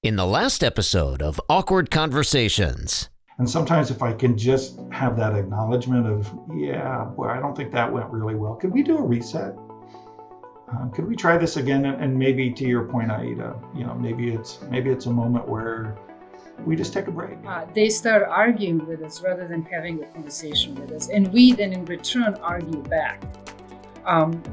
In the last episode of Awkward Conversations. And sometimes if I can just have that acknowledgement of, yeah, boy, I don't think that went really well. Could we do a reset? Could we try this again? And maybe to your point, Aida, maybe it's a moment where we just take a break. They start arguing with us rather than having a conversation with us. And we then in return argue back.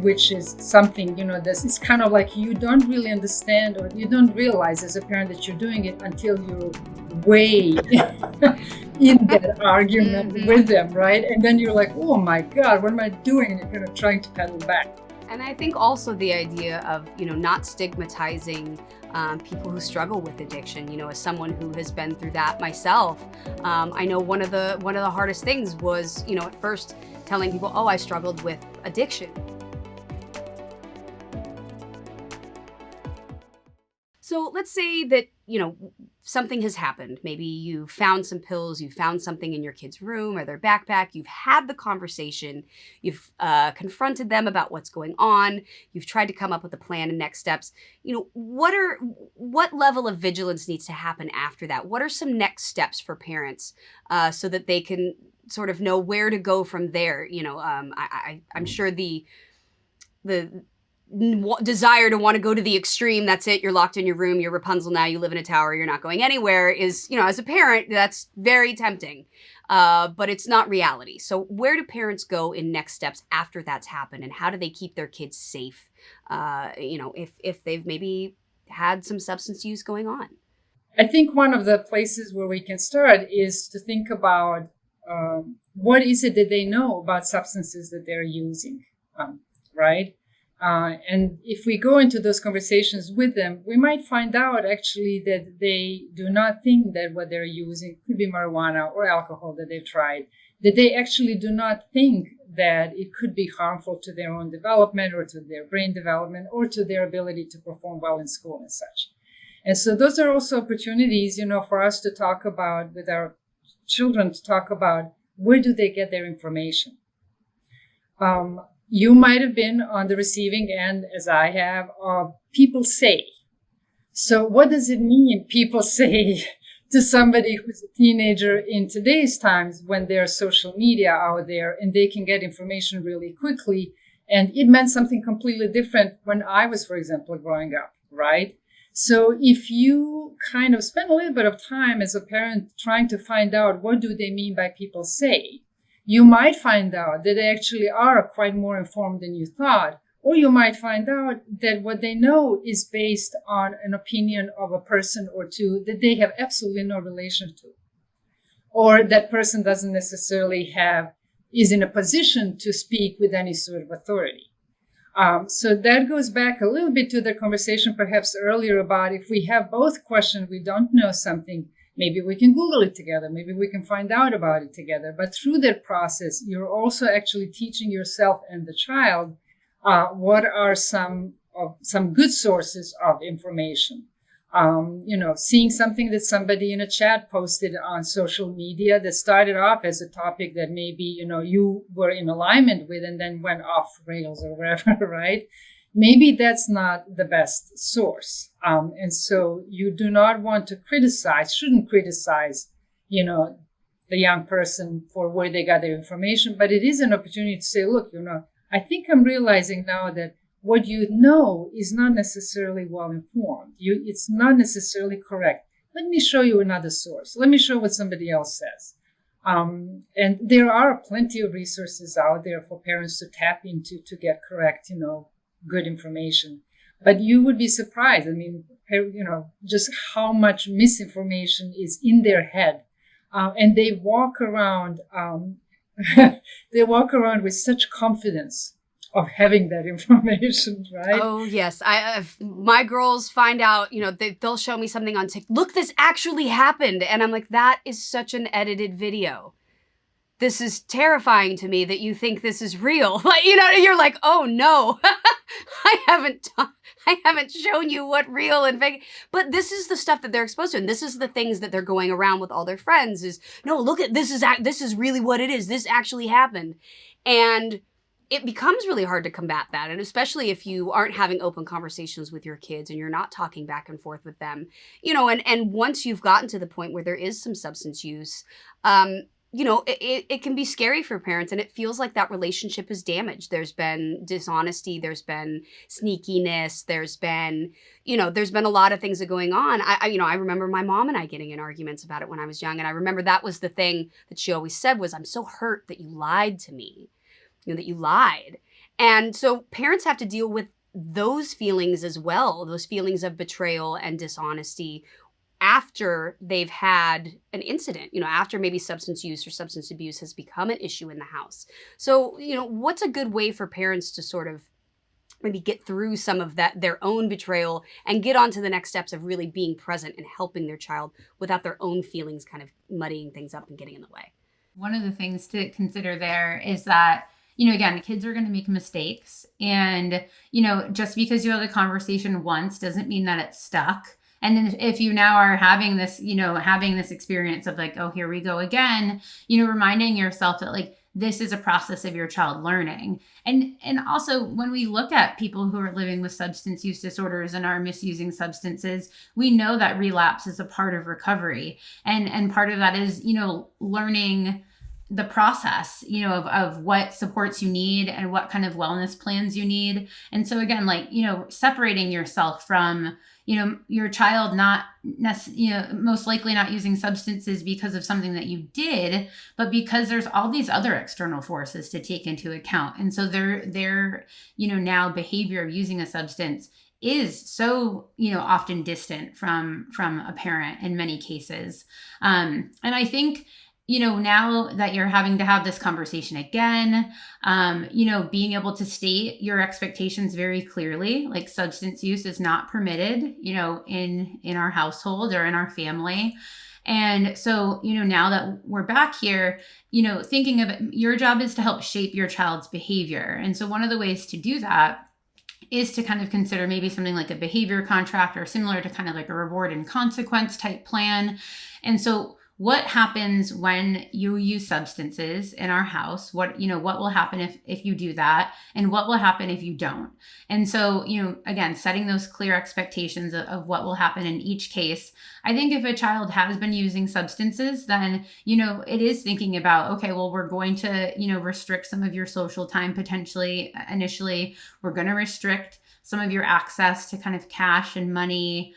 Which is something, this is kind of like you don't really understand or you don't realize as a parent that you're doing it until you're way in that argument with them, right? And then you're like, oh my God, what am I doing? And you're kind of trying to pedal back. And I think also the idea of, not stigmatizing people who struggle with addiction. As someone who has been through that myself, I know one of the hardest things was, at first telling people, oh, I struggled with addiction. So let's say that, something has happened. Maybe you found some pills, you found something in your kid's room or their backpack. You've had the conversation. You've confronted them about what's going on. You've tried to come up with a plan and next steps. What level of vigilance needs to happen after that? What are some next steps for parents so that they can sort of know where to go from there? I'm sure the desire to want to go to the extreme, that's it, you're locked in your room, you're Rapunzel now, you live in a tower, you're not going anywhere, is, as a parent, that's very tempting. But it's not reality. So where do parents go in next steps after that's happened? And how do they keep their kids safe, if they've maybe had some substance use going on? I think one of the places where we can start is to think about what is it that they know about substances that they're using, right? And if we go into those conversations with them, we might find out actually that they do not think that what they're using could be marijuana or alcohol that they've tried, that they actually do not think that it could be harmful to their own development or to their brain development or to their ability to perform well in school and such. And so those are also opportunities, for us to talk about with our children, to talk about where do they get their information. You might have been on the receiving end, as I have, of people say. So what does it mean, people say, to somebody who's a teenager in today's times when there's social media out there and they can get information really quickly? And it meant something completely different when I was, for example, growing up, right? So if you kind of spend a little bit of time as a parent trying to find out what do they mean by people say, you might find out that they actually are quite more informed than you thought, or you might find out that what they know is based on an opinion of a person or two that they have absolutely no relation to, or that person doesn't necessarily is in a position to speak with any sort of authority. So that goes back a little bit to the conversation perhaps earlier about if we have both questions, we don't know something, maybe we can Google it together. Maybe we can find out about it together. But through that process, you're also actually teaching yourself and the child what are some good sources of information. Seeing something that somebody in a chat posted on social media that started off as a topic that maybe, you were in alignment with and then went off rails or wherever, right? Maybe that's not the best source. And so you do not want to shouldn't criticize, the young person for where they got their information, but it is an opportunity to say, look, I think I'm realizing now that what you know is not necessarily well informed. It's not necessarily correct. Let me show you another source. Let me show what somebody else says. And there are plenty of resources out there for parents to tap into to get correct, good information. But you would be surprised. Just how much misinformation is in their head. And they walk around, with such confidence of having that information, right? Oh, yes. My girls find out, they'll show me something on TikTok. Look, this actually happened. And I'm like, that is such an edited video. This is terrifying to me that you think this is real. You're like, oh no, I haven't shown you what real and fake, but this is the stuff that they're exposed to. And this is the things that they're going around with all their friends is, no, look at, this is really what it is. This actually happened. And it becomes really hard to combat that. And especially if you aren't having open conversations with your kids and you're not talking back and forth with them, and once you've gotten to the point where there is some substance use, it can be scary for parents, and it feels like that relationship is damaged. There's been dishonesty, there's been sneakiness, there's been a lot of things that are going on. I remember my mom and I getting in arguments about it when I was young. And I remember that was the thing that she always said was, I'm so hurt that you lied to me, that you lied. And so parents have to deal with those feelings as well, those feelings of betrayal and dishonesty after they've had an incident, after maybe substance use or substance abuse has become an issue in the house. So, what's a good way for parents to sort of maybe get through some of that, their own betrayal, and get on to the next steps of really being present and helping their child without their own feelings kind of muddying things up and getting in the way? One of the things to consider there is that, again, kids are going to make mistakes. And, just because you have the conversation once doesn't mean that it's stuck. And then if you now are having this experience of like, oh, here we go again, reminding yourself that like, this is a process of your child learning. And also when we look at people who are living with substance use disorders and are misusing substances, we know that relapse is a part of recovery. And part of that is, learning the process, of what supports you need and what kind of wellness plans you need. And so again, like, separating yourself from, your child not most likely not using substances because of something that you did, but because there's all these other external forces to take into account. And so their now behavior of using a substance is so, often distant from a parent in many cases. And I think, now that you're having to have this conversation again, being able to state your expectations very clearly, like substance use is not permitted, in our household or in our family. And so, now that we're back here, thinking of it, your job is to help shape your child's behavior. And so one of the ways to do that is to kind of consider maybe something like a behavior contract or similar to kind of like a reward and consequence type plan. And so what happens when you use substances in our house? What will happen if you do that? And what will happen if you don't? And so, again, setting those clear expectations of what will happen in each case. I think if a child has been using substances, then, it is thinking about, okay, well, we're going to, restrict some of your social time potentially initially. We're going to restrict some of your access to kind of cash and money.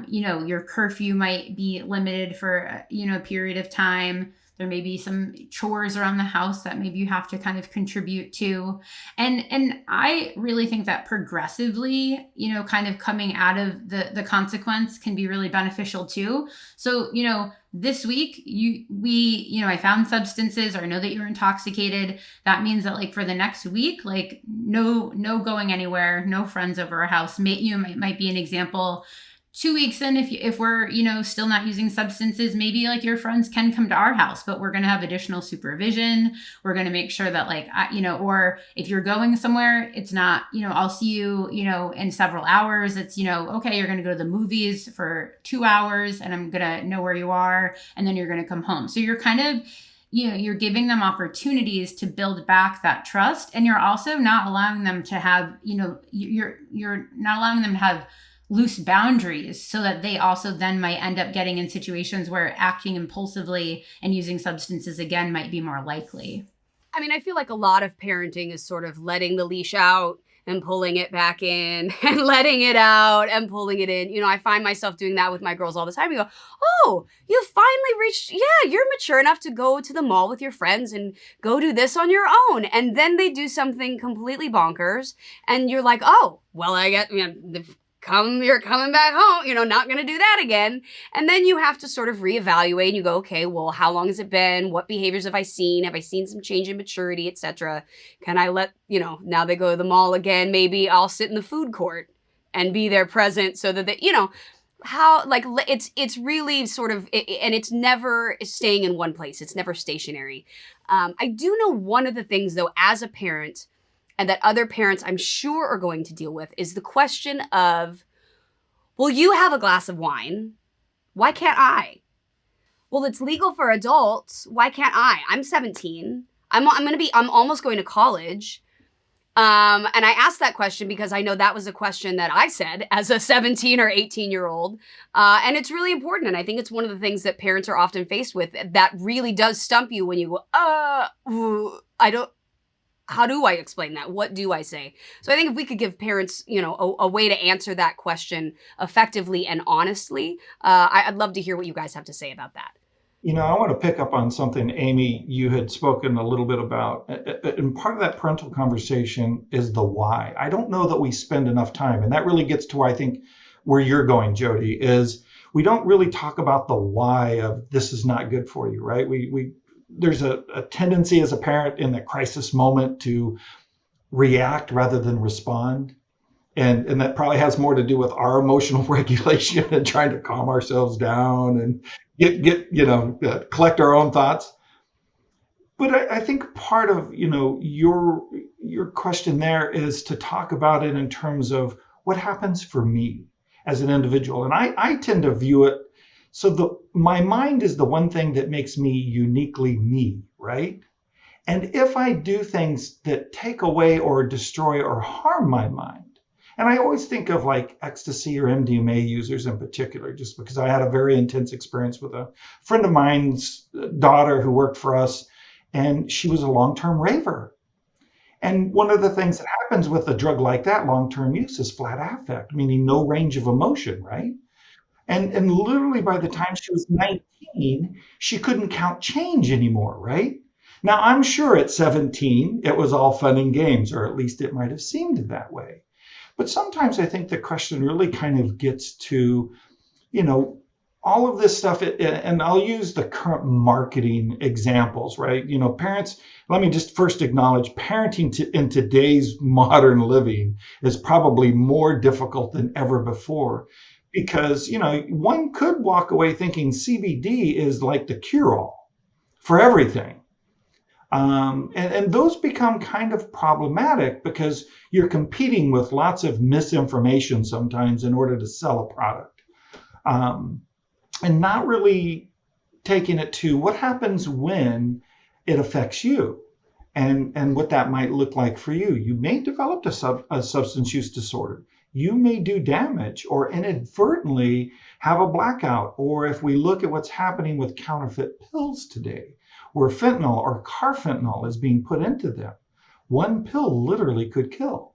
Your curfew might be limited for, a period of time. There may be some chores around the house that maybe you have to kind of contribute to. And I really think that progressively, kind of coming out of the consequence can be really beneficial too. So, this week I found substances, or I know that you're intoxicated. That means that like for the next week, like no going anywhere, no friends over our house. Might be an example. 2 weeks in, if we're, still not using substances, maybe like your friends can come to our house, but we're going to have additional supervision. We're going to make sure that like, or if you're going somewhere, it's not, I'll see you, in several hours. It's, okay, you're going to go to the movies for 2 hours and I'm going to know where you are. And then you're going to come home. So you're kind of, you're giving them opportunities to build back that trust. And you're also not allowing them to have, you're not allowing them to have loose boundaries so that they also then might end up getting in situations where acting impulsively and using substances again might be more likely. I mean, I feel like a lot of parenting is sort of letting the leash out and pulling it back in and letting it out and pulling it in. I find myself doing that with my girls all the time. We go, oh, you finally reached, you're mature enough to go to the mall with your friends and go do this on your own. And then they do something completely bonkers. And you're like, oh, well, I get, you're coming back home, not going to do that again. And then you have to sort of reevaluate and you go, okay, well, how long has it been? What behaviors have I seen? Have I seen some change in maturity, etc.? Can I let, now they go to the mall again, maybe I'll sit in the food court and be there present so that they, how, like, it's really sort of, and it's never staying in one place. It's never stationary. I do know one of the things though, as a parent, and that other parents I'm sure are going to deal with, is the question of, well, you have a glass of wine. Why can't I? Well, it's legal for adults. Why can't I? I'm 17. I'm almost going to college. And I asked that question because I know that was a question that I said as a 17 or 18-year-old. And it's really important. And I think it's one of the things that parents are often faced with that really does stump you when you go, how do I explain that? What do I say? So I think if we could give parents, a way to answer that question effectively and honestly, I'd love to hear what you guys have to say about that. I want to pick up on something, Amy, you had spoken a little bit about. And part of that parental conversation is the why. I don't know that we spend enough time. And that really gets to, I think, where you're going, Jodie, is we don't really talk about the why of this is not good for you, right? There's a tendency as a parent in that crisis moment to react rather than respond. And that probably has more to do with our emotional regulation and trying to calm ourselves down and collect our own thoughts. But I think part of, your question there is to talk about it in terms of what happens for me as an individual. And I tend to view it, so my mind is the one thing that makes me uniquely me, right? And if I do things that take away or destroy or harm my mind, and I always think of like ecstasy or MDMA users in particular, just because I had a very intense experience with a friend of mine's daughter who worked for us, and she was a long-term raver. And one of the things that happens with a drug like that, long-term use, is flat affect, meaning no range of emotion, right? And literally by the time she was 19, she couldn't count change anymore, right? Now, I'm sure at 17, it was all fun and games, or at least it might have seemed that way. But sometimes I think the question really kind of gets to, all of this stuff, and I'll use the current marketing examples, right? Parents, let me just first acknowledge parenting in today's modern living is probably more difficult than ever before because, one could walk away thinking CBD is like the cure-all for everything. And those become kind of problematic because you're competing with lots of misinformation sometimes in order to sell a product, and not really taking it to what happens when it affects you and what that might look like for you. You may develop a substance use disorder. You may do damage or inadvertently have a blackout. Or if we look at what's happening with counterfeit pills today, where fentanyl or carfentanil is being put into them. One pill literally could kill.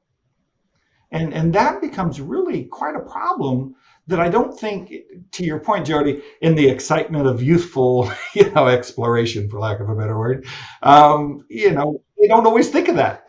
And that becomes really quite a problem that I don't think, to your point, Jodie, in the excitement of youthful, exploration, for lack of a better word, they don't always think of that.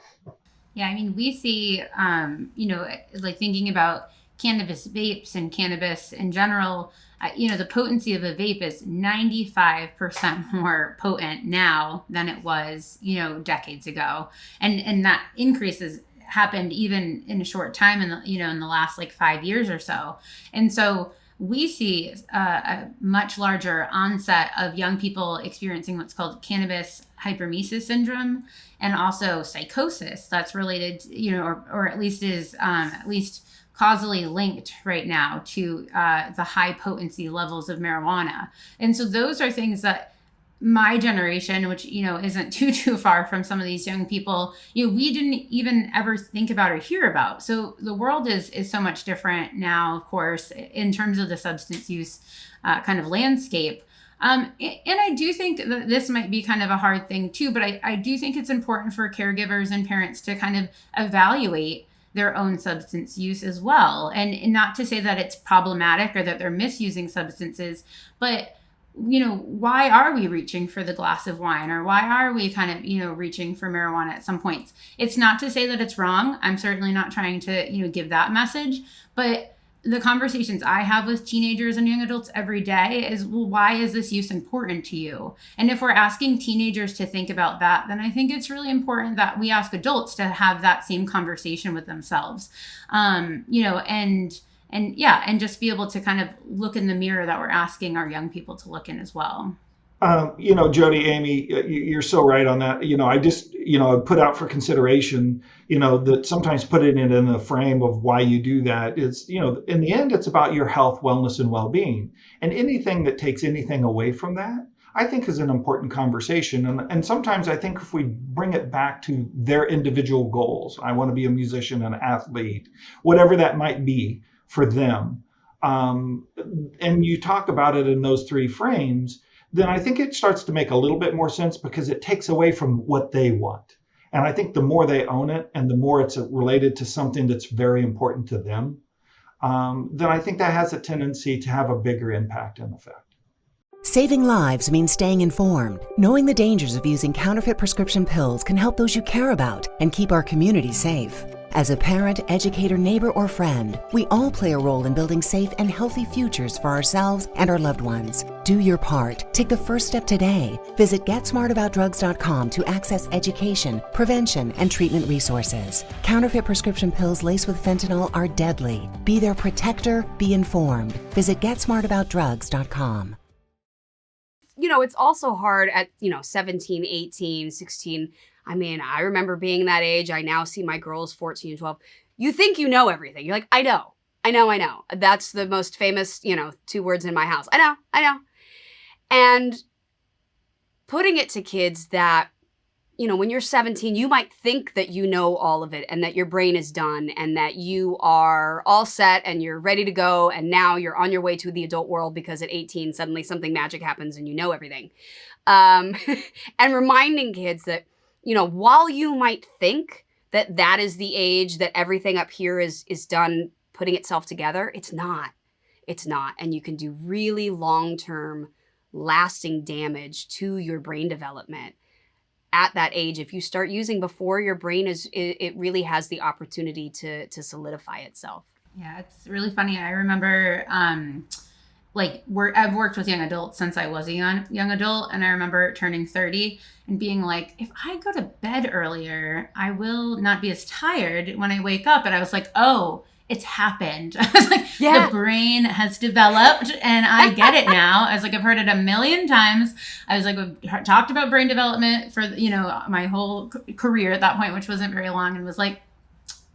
Yeah, I mean, we see, like thinking about cannabis vapes and cannabis in general, the potency of a vape is 95% more potent now than it was, decades ago. And that increase has happened even in a short time in the last 5 years or so. And so we see a much larger onset of young people experiencing what's called cannabis hyperemesis syndrome and also psychosis that's related, or at least is causally linked right now to the high potency levels of marijuana. And so those are things that my generation, which, isn't too far from some of these young people, we didn't even ever think about or hear about. So the world is so much different now, of course, in terms of the substance use kind of landscape. And I do think that this might be kind of a hard thing too, but I do think it's important for caregivers and parents to kind of evaluate their own substance use as well. And not to say that it's problematic or that they're misusing substances, but, why are we reaching for the glass of wine, or why are we kind of, reaching for marijuana at some points? It's not to say that it's wrong. I'm certainly not trying to, give that message, but the conversations I have with teenagers and young adults every day is, well, why is this use important to you? And if we're asking teenagers to think about that, then I think it's really important that we ask adults to have that same conversation with themselves, and just be able to kind of look in the mirror that we're asking our young people to look in as well. Jodie, Amy, you're so right on that. I just, put out for consideration, that sometimes putting it in the frame of why you do that is, in the end, it's about your health, wellness, and well-being. And anything that takes anything away from that, I think is an important conversation. And sometimes I think if we bring it back to their individual goals, I want to be a musician, an athlete, whatever that might be for them, and you talk about it in those three frames, then I think it starts to make a little bit more sense because it takes away from what they want. And I think the more they own it and the more it's related to something that's very important to them, then I think that has a tendency to have a bigger impact and effect. Saving lives means staying informed. Knowing the dangers of using counterfeit prescription pills can help those you care about and keep our community safe. As a parent, educator, neighbor, or friend, we all play a role in building safe and healthy futures for ourselves and our loved ones. Do your part. Take the first step today. Visit GetSmartAboutDrugs.com to access education, prevention, and treatment resources. Counterfeit prescription pills laced with fentanyl are deadly. Be their protector. Be informed. Visit GetSmartAboutDrugs.com. It's also hard at, 17, 18, 16. I mean, I remember being that age. I now see my girls 14, 12. You think you know everything. You're like, I know. That's the most famous, 2 words in my house. I know. And putting it to kids that, when you're 17, you might think that you know all of it and that your brain is done and that you are all set and you're ready to go. And now you're on your way to the adult world because at 18, suddenly something magic happens and you know everything. And reminding kids that, while you might think that that is the age that everything up here is done putting itself together, it's not. And you can do really long-term lasting damage to your brain development at that age. If you start using before your brain it really has the opportunity to solidify itself. Yeah, it's really funny. I remember I've worked with young adults since I was a young adult, and I remember turning 30 and being like, if I go to bed earlier, I will not be as tired when I wake up. And I was like, oh, it's happened. I was like, The brain has developed and I get it now. I was like, I've heard it a million times. I was like, we've talked about brain development for, my whole career at that point, which wasn't very long, and was like,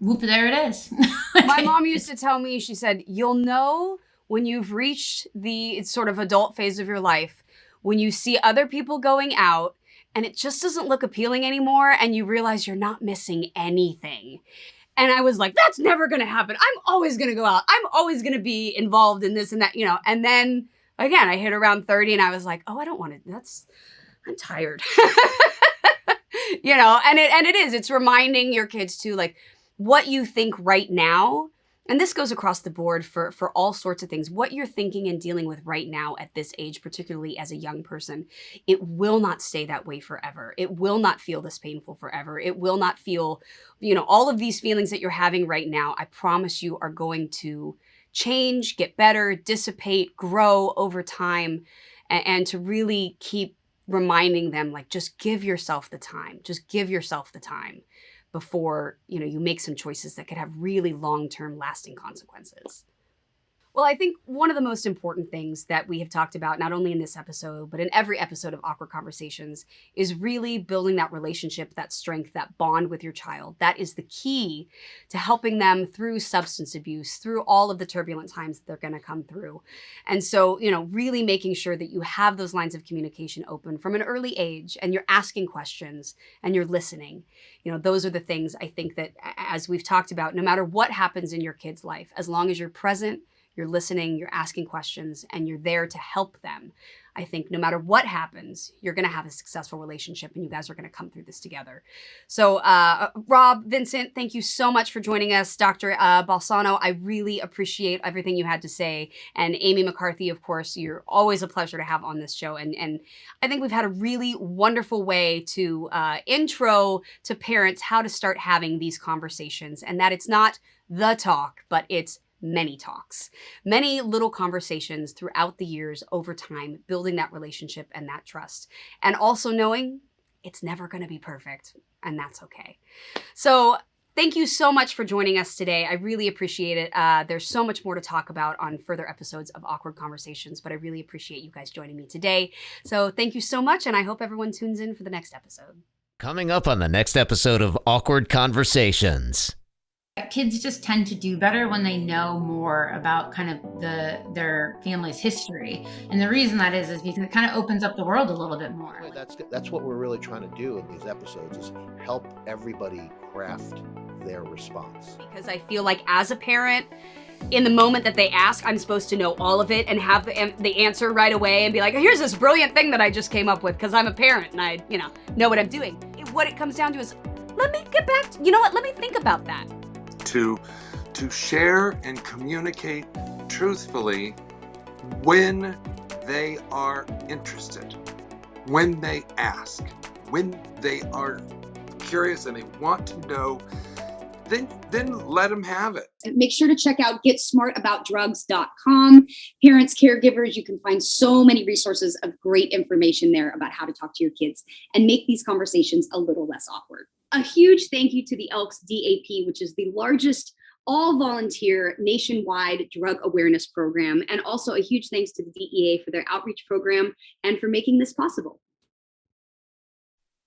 whoop, there it is. My mom used to tell me, she said, you'll know when you've reached the sort of adult phase of your life, when you see other people going out and it just doesn't look appealing anymore and you realize you're not missing anything. And I was like, that's never going to happen. I'm always going to go out. I'm always going to be involved in this and that, And then again, I hit around 30 and I was like, oh, I don't want to, I'm tired. And it's reminding your kids too, like what you think right now. And this goes across the board for all sorts of things. What you're thinking and dealing with right now at this age, particularly as a young person, it will not stay that way forever. It will not feel this painful forever. It will not feel, all of these feelings that you're having right now, I promise you are going to change, get better, dissipate, grow over time, and to really keep reminding them, like, just give yourself the time. Just give yourself the time before, you make some choices that could have really long-term lasting consequences. Well, I think one of the most important things that we have talked about, not only in this episode, but in every episode of Awkward Conversations, is really building that relationship, that strength, that bond with your child. That is the key to helping them through substance abuse, through all of the turbulent times that they're going to come through. And so, really making sure that you have those lines of communication open from an early age, and you're asking questions and you're listening. Those are the things I think that, as we've talked about, no matter what happens in your kid's life, as long as you're present, you're listening, you're asking questions, and you're there to help them, I think no matter what happens, you're going to have a successful relationship and you guys are going to come through this together. So Rob, Vincent, thank you so much for joining us. Dr. Balsano, I really appreciate everything you had to say. And Amy McCarthy, of course, you're always a pleasure to have on this show. And I think we've had a really wonderful way to intro to parents how to start having these conversations, and that it's not the talk, but it's many talks, many little conversations throughout the years over time, building that relationship and that trust. And also knowing it's never going to be perfect, and that's okay. So thank you so much for joining us today. I really appreciate it. There's so much more to talk about on further episodes of Awkward Conversations, but I really appreciate you guys joining me today. So thank you so much, and I hope everyone tunes in for the next episode. Coming up on the next episode of Awkward Conversations. Kids just tend to do better when they know more about kind of their family's history. And the reason that is because it kind of opens up the world a little bit more. That's what we're really trying to do in these episodes, is help everybody craft their response. Because I feel like as a parent, in the moment that they ask, I'm supposed to know all of it and have the answer right away and be like, here's this brilliant thing that I just came up with because I'm a parent and I, know what I'm doing. What it comes down to is, let me get back to, let me think about that. To share and communicate truthfully when they are interested, when they ask, when they are curious and they want to know, then let them have it. And make sure to check out getsmartaboutdrugs.com. Parents, caregivers, you can find so many resources of great information there about how to talk to your kids and make these conversations a little less awkward. A huge thank you to the Elks DAP, which is the largest all-volunteer nationwide drug awareness program, and also a huge thanks to the DEA for their outreach program and for making this possible.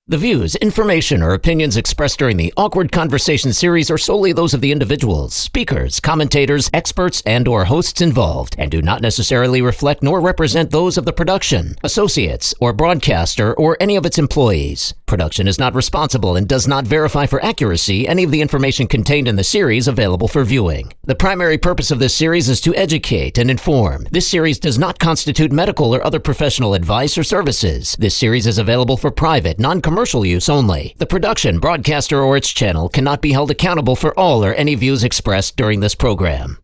The views, information, or opinions expressed during the Awkward Conversation series are solely those of the individuals, speakers, commentators, experts, and/or hosts involved, and do not necessarily reflect nor represent those of the production, associates, or broadcaster, or any of its employees. Production is not responsible and does not verify for accuracy any of the information contained in the series available for viewing. The primary purpose of this series is to educate and inform. This series does not constitute medical or other professional advice or services. This series is available for private, non-commercial use only. The production, broadcaster, or its channel cannot be held accountable for all or any views expressed during this program.